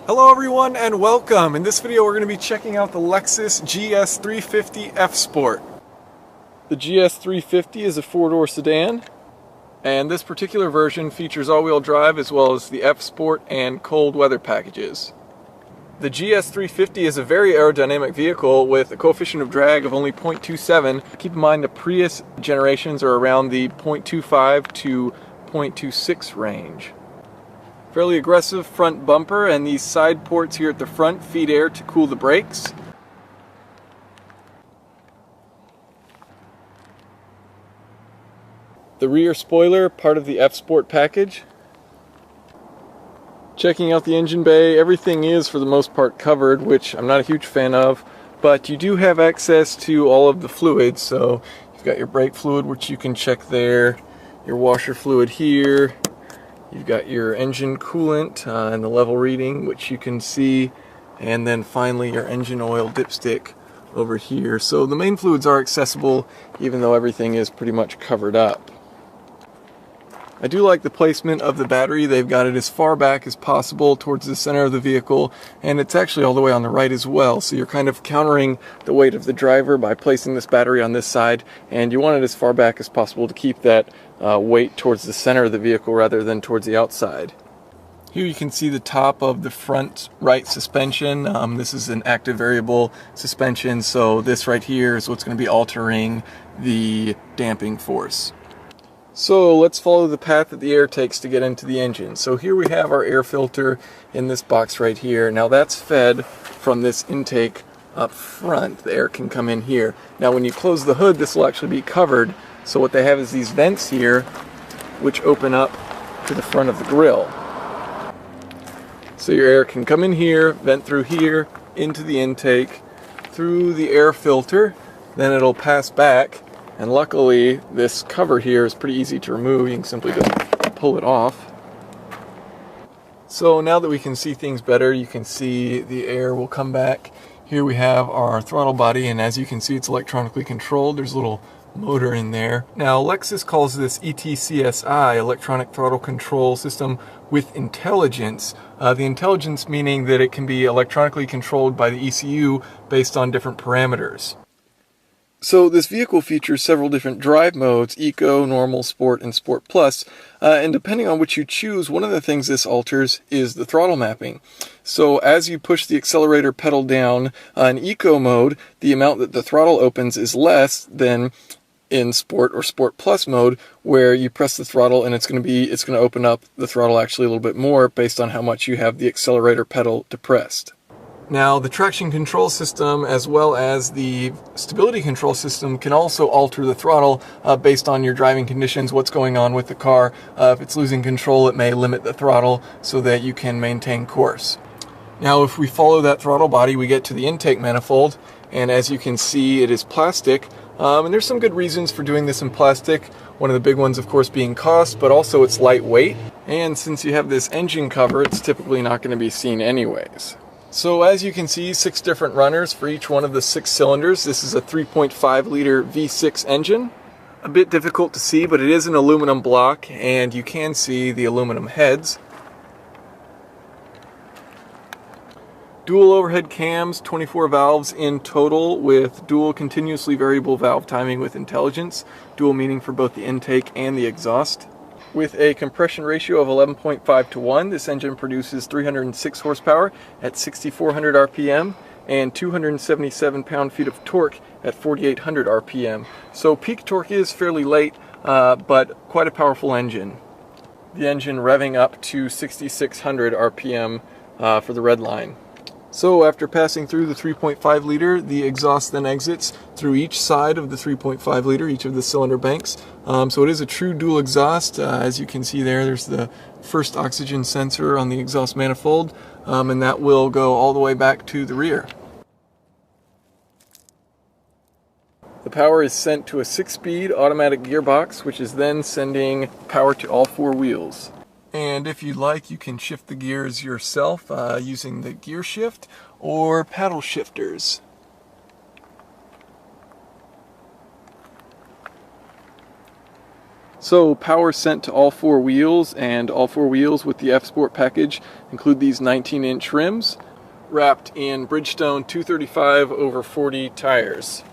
Hello everyone and welcome. In this video we're going to be checking out the Lexus GS 350 F Sport. The GS 350 is a four-door sedan, and this particular version features all-wheel drive as well as the F Sport and cold weather packages. The GS 350 is a very aerodynamic vehicle with a coefficient of drag of only 0.27. Keep in mind the Prius generations are around the 0.25 to 0.26 range. Fairly aggressive front bumper, and these side ports here at the front feed air to cool the brakes. The rear spoiler, part of the F Sport package. Checking out the engine bay, everything is for the most part covered, which I'm not a huge fan of, but you do have access to all of the fluids. So you've got your brake fluid, which you can check there, your washer fluid here. You've got your engine coolant and the level reading, which you can see, and then finally your engine oil dipstick over here. So the main fluids are accessible even though everything is pretty much covered up. I do like the placement of the battery. They've got it as far back as possible towards the center of the vehicle, and it's actually all the way on the right as well. So you're kind of countering the weight of the driver by placing this battery on this side, and you want it as far back as possible to keep that weight towards the center of the vehicle rather than towards the outside. Here you can see the top of the front right suspension. This is an active variable suspension, so this right here is what's going to be altering the damping force. So let's follow the path that the air takes to get into the engine. So here we have our air filter in this box right here. Now that's fed from this intake up front. The air can come in here. Now when you close the hood, this will actually be covered. So what they have is these vents here, which open up to the front of the grille. So your air can come in here, vent through here, into the intake, through the air filter, then it'll pass back. And luckily, this cover here is pretty easy to remove. You can simply just pull it off. So now that we can see things better, you can see the air will come back. Here we have our throttle body, and as you can see, it's electronically controlled. There's a little motor in there. Now, Lexus calls this ETCSI, Electronic Throttle Control System with Intelligence. The intelligence meaning that it can be electronically controlled by the ECU based on different parameters. So this vehicle features several different drive modes: Eco, Normal, Sport, and Sport Plus. And depending on which you choose, one of the things this alters is the throttle mapping. So as you push the accelerator pedal down in Eco mode, the amount that the throttle opens is less than in Sport or Sport Plus mode, where you press the throttle and it's going to open up the throttle actually a little bit more based on how much you have the accelerator pedal depressed. Now, the traction control system as well as the stability control system can also alter the throttle based on your driving conditions, what's going on with the car. If it's losing control, it may limit the throttle so that you can maintain course. Now, if we follow that throttle body, we get to the intake manifold, and as you can see, it is plastic. And there's some good reasons for doing this in plastic. One of the big ones, of course, being cost, but also it's lightweight. And since you have this engine cover, it's typically not going to be seen anyways. So as you can see, 6 different runners for each one of the 6 cylinders. This is a 3.5 liter V6 engine. A bit difficult to see, but it is an aluminum block, and you can see the aluminum heads. Dual overhead cams, 24 valves in total, with dual continuously variable valve timing with intelligence. Dual meaning for both the intake and the exhaust. With a compression ratio of 11.5 to 1, this engine produces 306 horsepower at 6,400 RPM and 277 pound-feet of torque at 4,800 RPM. So peak torque is fairly late, but quite a powerful engine. The engine revving up to 6,600 RPM for the red line. So after passing through the 3.5 liter, the exhaust then exits through each side of the 3.5 liter, each of the cylinder banks. So it is a true dual exhaust. As you can see there's the first oxygen sensor on the exhaust manifold, and that will go all the way back to the rear. The power is sent to a 6-speed automatic gearbox, which is then sending power to all 4 wheels. And if you'd like, you can shift the gears yourself using the gear shift or paddle shifters. So power sent to all four wheels, and all four wheels with the F Sport package include these 19-inch rims wrapped in Bridgestone 235/40 tires.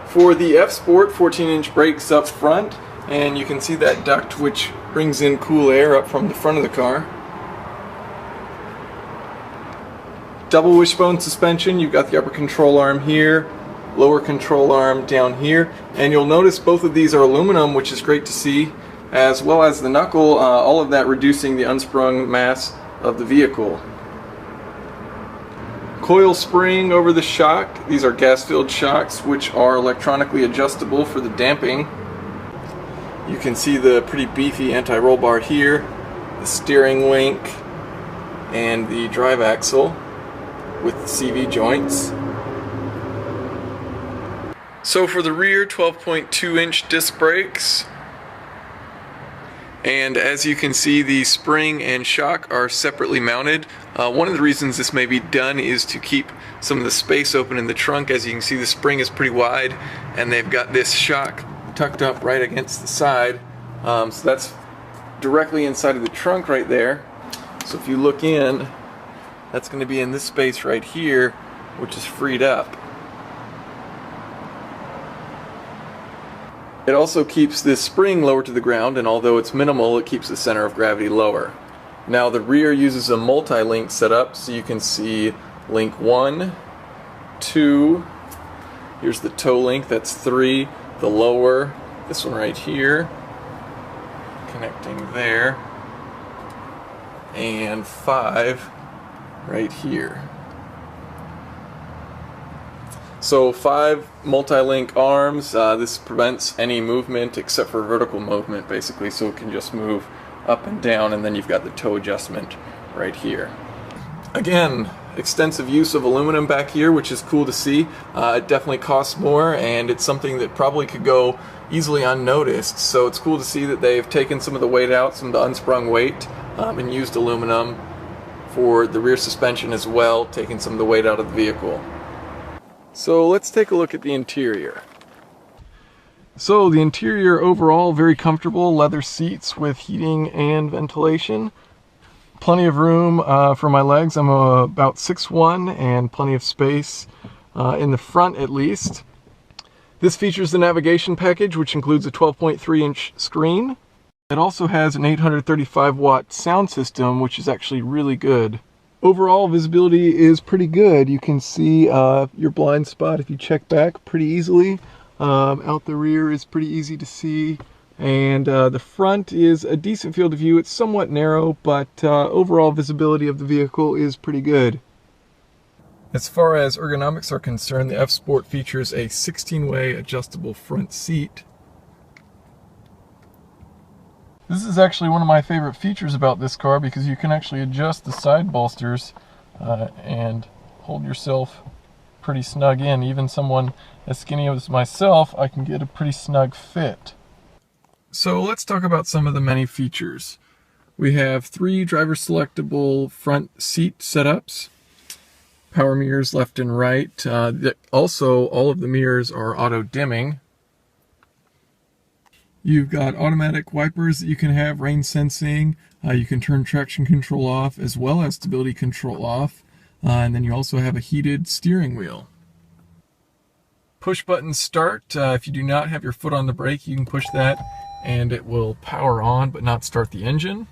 For the F Sport, 14-inch brakes up front, and you can see that duct which brings in cool air up from the front of the car. Double wishbone suspension, you've got the upper control arm here, lower control arm down here, and you'll notice both of these are aluminum, which is great to see, as well as the knuckle, all of that reducing the unsprung mass of the vehicle. Coil spring over the shock. These are gas-filled shocks which are electronically adjustable for the damping. You can see the pretty beefy anti-roll bar here, the steering link, and the drive axle with the CV joints. So for the rear, 12.2-inch disc brakes. And as you can see, the spring and shock are separately mounted. One of the reasons this may be done is to keep some of the space open in the trunk. As you can see, the spring is pretty wide, and they've got this shock tucked up right against the side. So that's directly inside of the trunk right there. So if you look in, that's going to be in this space right here, which is freed up. It also keeps this spring lower to the ground, and although it's minimal, it keeps the center of gravity lower. Now the rear uses a multi-link setup, so you can see link 1, 2, here's the toe link, that's 3, the lower, this one right here, connecting there, and 5 right here. So 5 multi-link arms. This prevents any movement except for vertical movement, basically, so it can just move up and down, and then you've got the toe adjustment right here. Again, extensive use of aluminum back here, which is cool to see. It definitely costs more, and it's something that probably could go easily unnoticed, so it's cool to see that they've taken some of the weight out, some of the unsprung weight, and used aluminum for the rear suspension as well, taking some of the weight out of the vehicle. So let's take a look at the interior. So the interior overall, very comfortable, leather seats with heating and ventilation. Plenty of room for my legs. I'm about 6'1", and plenty of space in the front at least. This features the navigation package, which includes a 12.3-inch screen. It also has an 835-watt sound system, which is actually really good. Overall, visibility is pretty good. You can see your blind spot if you check back pretty easily. Out the rear is pretty easy to see. And the front is a decent field of view. It's somewhat narrow, but overall visibility of the vehicle is pretty good. As far as ergonomics are concerned, the F Sport features a 16-way adjustable front seat. This is actually one of my favorite features about this car, because you can actually adjust the side bolsters and hold yourself pretty snug in. Even someone as skinny as myself, I can get a pretty snug fit. So let's talk about some of the many features. We have 3 driver selectable front seat setups, power mirrors left and right. Also, all of the mirrors are auto dimming. You've got automatic wipers that you can have, rain sensing. You can turn traction control off as well as stability control off. And then you also have a heated steering wheel. Push button start. If you do not have your foot on the brake, you can push that and it will power on but not start the engine.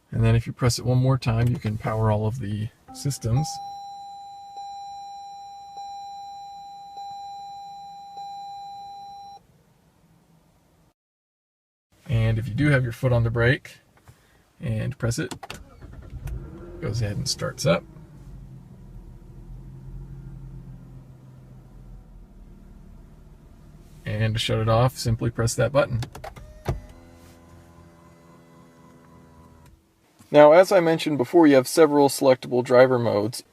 And then if you press it one more time, you can power all of the systems. And if you do have your foot on the brake and press it, it goes ahead and starts up. And to shut it off, simply press that button. Now, as I mentioned before, you have several selectable driver modes.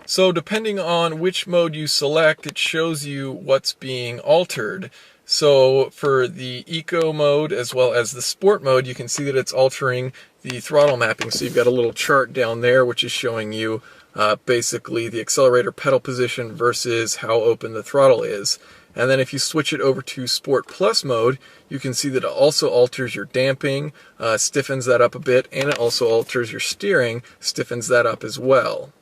So depending on which mode you select, it shows you what's being altered. So for the Eco mode as well as the Sport mode, you can see that it's altering the throttle mapping. So you've got a little chart down there which is showing you basically the accelerator pedal position versus how open the throttle is. And then if you switch it over to Sport Plus mode, you can see that it also alters your damping, stiffens that up a bit, and it also alters your steering, stiffens that up as well.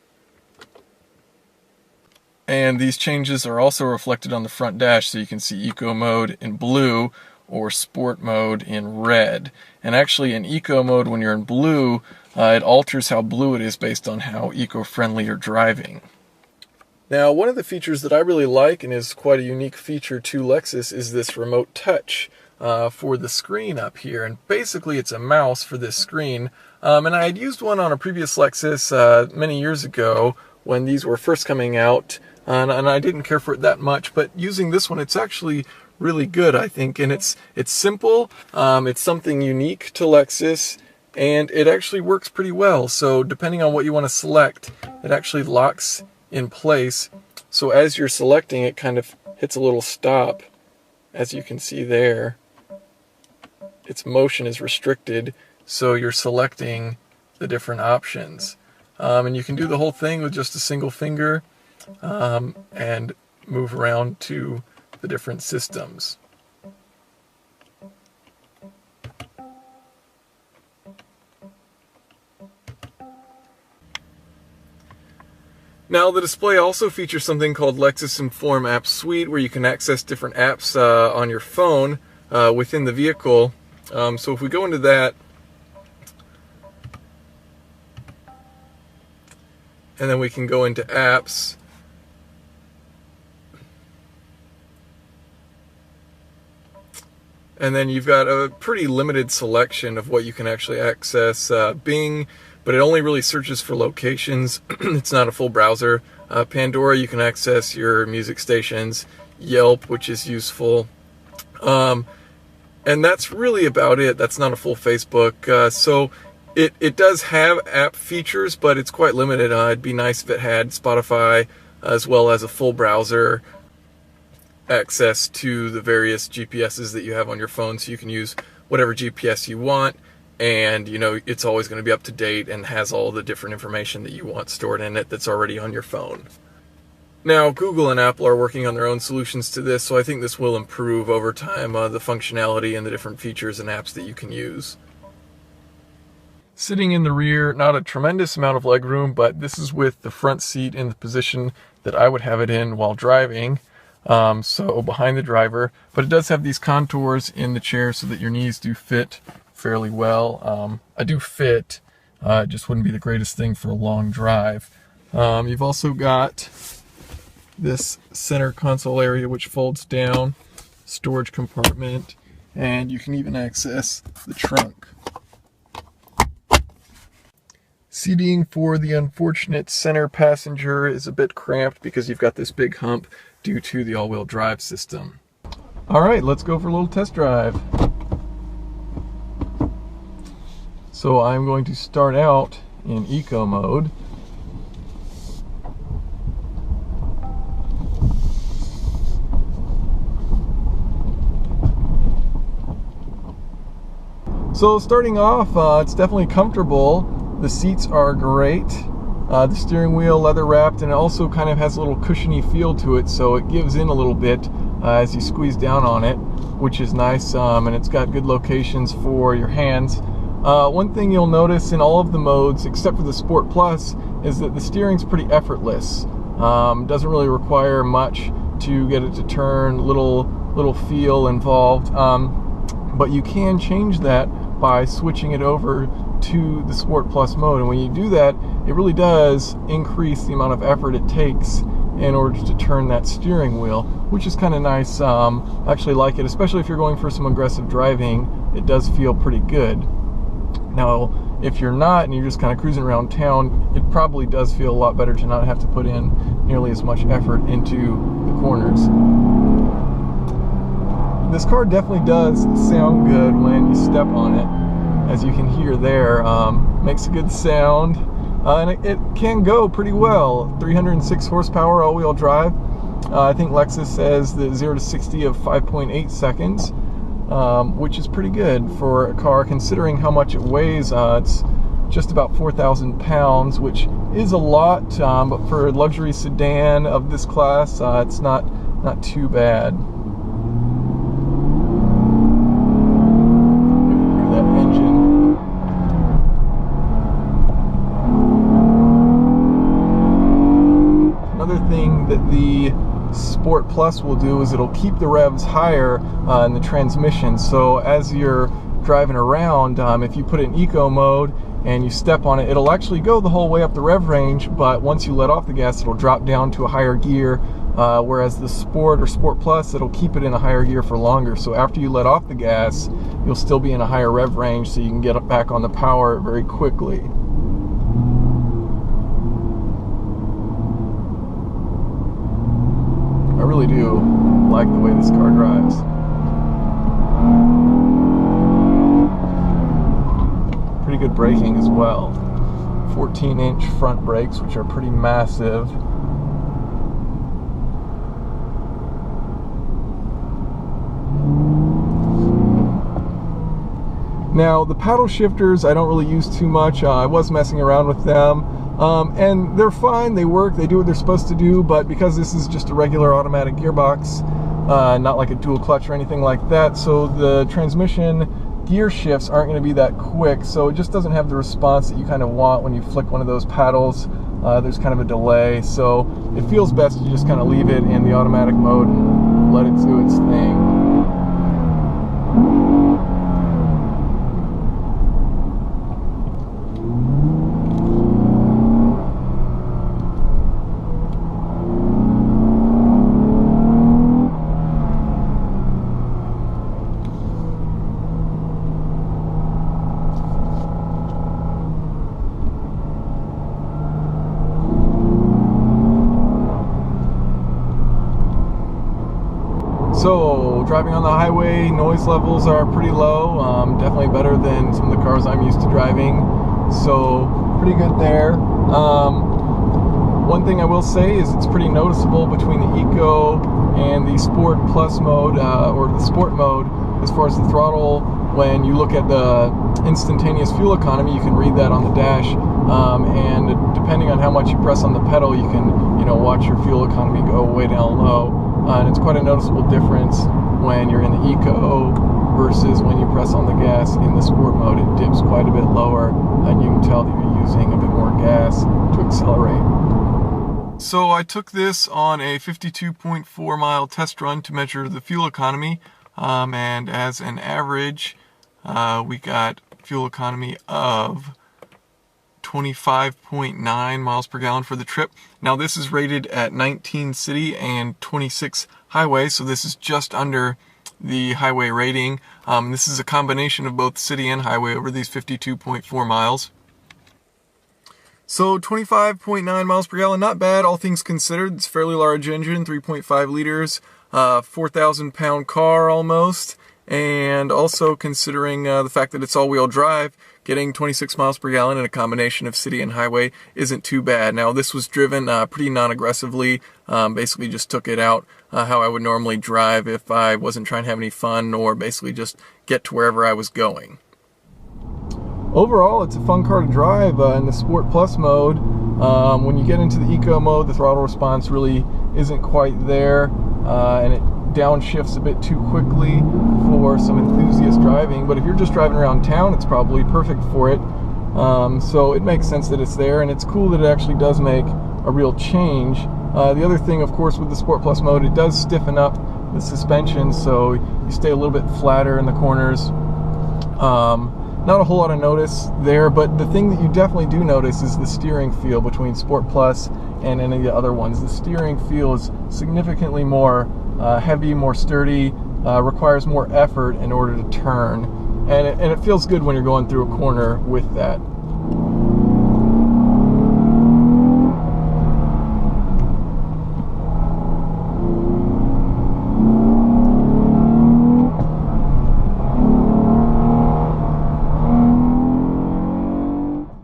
And these changes are also reflected on the front dash, so you can see Eco mode in blue or Sport mode in red. And actually in Eco mode, when you're in blue, it alters how blue it is based on how eco-friendly you're driving. Now, one of the features that I really like, and is quite a unique feature to Lexus, is this remote touch for the screen up here. And basically it's a mouse for this screen. And I had used one on a previous Lexus many years ago when these were first coming out, and I didn't care for it that much. But using this one, it's actually really good, I think. And it's simple, it's something unique to Lexus, and it actually works pretty well. So depending on what you want to select, it actually locks in place. So as you're selecting, it kind of hits a little stop. As you can see there, its motion is restricted, so you're selecting the different options. And you can do the whole thing with just a single finger and move around to the different systems. Now, the display also features something called Lexus Inform App Suite, where you can access different apps on your phone within the vehicle. So if we go into that, and then we can go into apps, and then you've got a pretty limited selection of what you can actually access. Bing, but it only really searches for locations. It's not a full browser. Pandora, you can access your music stations. Yelp, which is useful. And that's really about it. That's not a full Facebook. So it does have app features, but it's quite limited. It'd be nice if it had Spotify as well as a full browser access to the various GPSs that you have on your phone, so you can use whatever GPS you want. And, you know, it's always going to be up to date and has all the different information that you want stored in it that's already on your phone. Now, Google and Apple are working on their own solutions to this, so I think this will improve over time, the functionality and the different features and apps that you can use. Sitting in the rear, not a tremendous amount of legroom, but this is with the front seat in the position that I would have it in while driving. So behind the driver, but it does have these contours in the chair so that your knees do fit fairly well. I do fit, it just wouldn't be the greatest thing for a long drive. You've also got this center console area which folds down, storage compartment, and you can even access the trunk. Seating for the unfortunate center passenger is a bit cramped because you've got this big hump due to the all-wheel drive system. All right, let's go for a little test drive. So I'm going to start out in Eco mode. So starting off, it's definitely comfortable. The seats are great. The steering wheel leather wrapped, and it also kind of has a little cushiony feel to it, so it gives in a little bit as you squeeze down on it, which is nice, and it's got good locations for your hands. One thing you'll notice in all of the modes, except for the Sport Plus, is that the steering's pretty effortless. Doesn't really require much to get it to turn, little feel involved, but you can change that by switching it over to the Sport Plus mode, and when you do that, it really does increase the amount of effort it takes in order to turn that steering wheel, which is kind of nice. I actually like it, especially if you're going for some aggressive driving. It does feel pretty good. Now, if you're not and you're just kind of cruising around town, it probably does feel a lot better to not have to put in nearly as much effort into the corners. This car definitely does sound good when you step on it. As you can hear there, makes a good sound, and it can go pretty well. 306 horsepower all-wheel drive. I think Lexus says the 0 to 60 of 5.8 seconds, which is pretty good for a car considering how much it weighs. It's just about 4,000 pounds, which is a lot, but for a luxury sedan of this class, it's not too bad. Hear that engine. Another thing that the Sport Plus will do is it'll keep the revs higher in the transmission. So as you're driving around, if you put it in eco mode and you step on it, it'll actually go the whole way up the rev range, but once you let off the gas, it'll drop down to a higher gear, whereas the Sport or Sport Plus, it'll keep it in a higher gear for longer. So after you let off the gas, you'll still be in a higher rev range, so you can get back on the power very quickly. I really do like the way this car drives. Pretty good braking as well. 14-inch front brakes, which are pretty massive. Now, the paddle shifters I don't really use too much. I was messing around with them. And they're fine, they work, they do what they're supposed to do, but because this is just a regular automatic gearbox, not like a dual clutch or anything like that, so the transmission gear shifts aren't going to be that quick, so it just doesn't have the response that you kind of want when you flick one of those paddles. There's kind of a delay, so it feels best to just kind of leave it in the automatic mode and let it do its thing. So, driving on the highway, noise levels are pretty low, definitely better than some of the cars I'm used to driving, so pretty good there. One thing I will say is it's pretty noticeable between the Eco and the Sport Plus mode, or the Sport mode, as far as the throttle. When you look at the instantaneous fuel economy, you can read that on the dash, and depending on how much you press on the pedal, you can, watch your fuel economy go way down low. And it's quite a noticeable difference when you're in the Eco versus when you press on the gas in the Sport mode. It dips quite a bit lower, and you can tell that you're using a bit more gas to accelerate. So I took this on a 52.4 mile test run to measure the fuel economy, and as an average, we got fuel economy of 25.9 miles per gallon for the trip. Now this is rated at 19 city and 26 highway, so this is just under the highway rating. This is a combination of both city and highway over these 52.4 miles. So 25.9 miles per gallon, not bad, all things considered. It's a fairly large engine, 3.5 liters, 4,000 pound car almost. And also considering the fact that it's all-wheel drive, getting 26 miles per gallon in a combination of city and highway isn't too bad. Now this was driven pretty non-aggressively, basically just took it out how I would normally drive if I wasn't trying to have any fun or basically just get to wherever I was going. Overall, it's a fun car to drive in the Sport Plus mode. When you get into the Eco mode, the throttle response really isn't quite there, and it downshifts a bit too quickly for some enthusiast driving, but if you're just driving around town, it's probably perfect for it. So it makes sense that it's there, and it's cool that it actually does make a real change. The other thing, of course, with the Sport Plus mode, it does stiffen up the suspension, so you stay a little bit flatter in the corners. Not a whole lot of notice there, but the thing that you definitely do notice is the steering feel between Sport Plus and any of the other ones. The steering feel is significantly more heavy, more sturdy, requires more effort in order to turn, and it feels good when you're going through a corner with that.